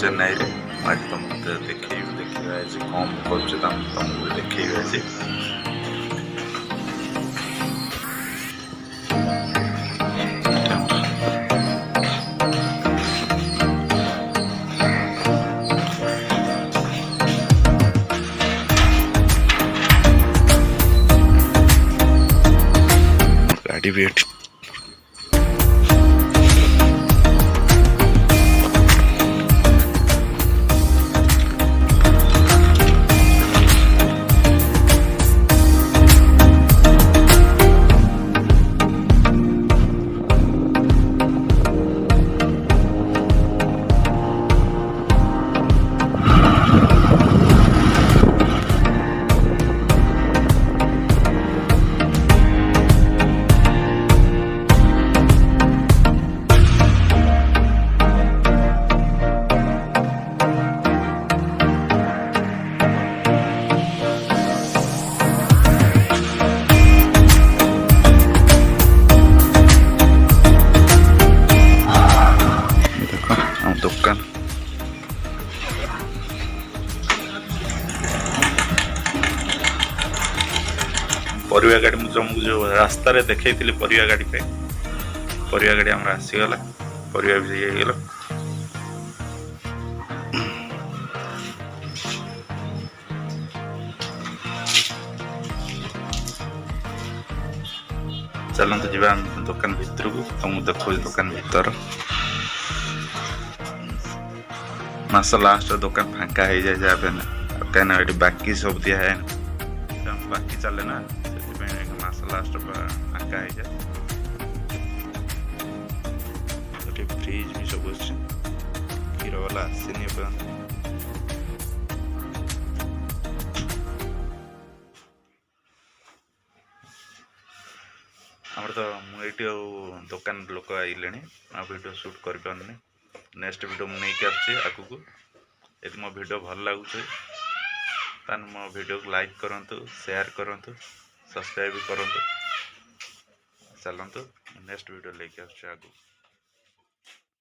चेन्नई रे आज तुमको देखिए आज कम कर तुमको देखिए आज गाड़ी भी दुकान परिवा गाड़ी तुमको जो रास्ता रे देखी परिवा गाड़ी पे परिवा गाड़ी आम आसीगला परिवा भी गला चलते जी दुकान भितर को तुमको देखो दुकान भीतर मास लास्ट दुकान फांका हो जाए जहाँ पे कहीं ये बाकी सब दिया है बाकी चले ना से मास लास्ट फांका हो जाए फ्रिज भी सब क्षीर वाला आसनी आमर तो मुझे दुकान लोक आइले वीडियो शूट कर पारे नेक्स्ट वीडियो मुझे आगू यदि मो वीडियो भल लगुच मो वीडियो को लाइक करूँ शेयर करूँ सब्सक्राइब करूँ चलतु नेक्स्ट वीडियो लेके आगू।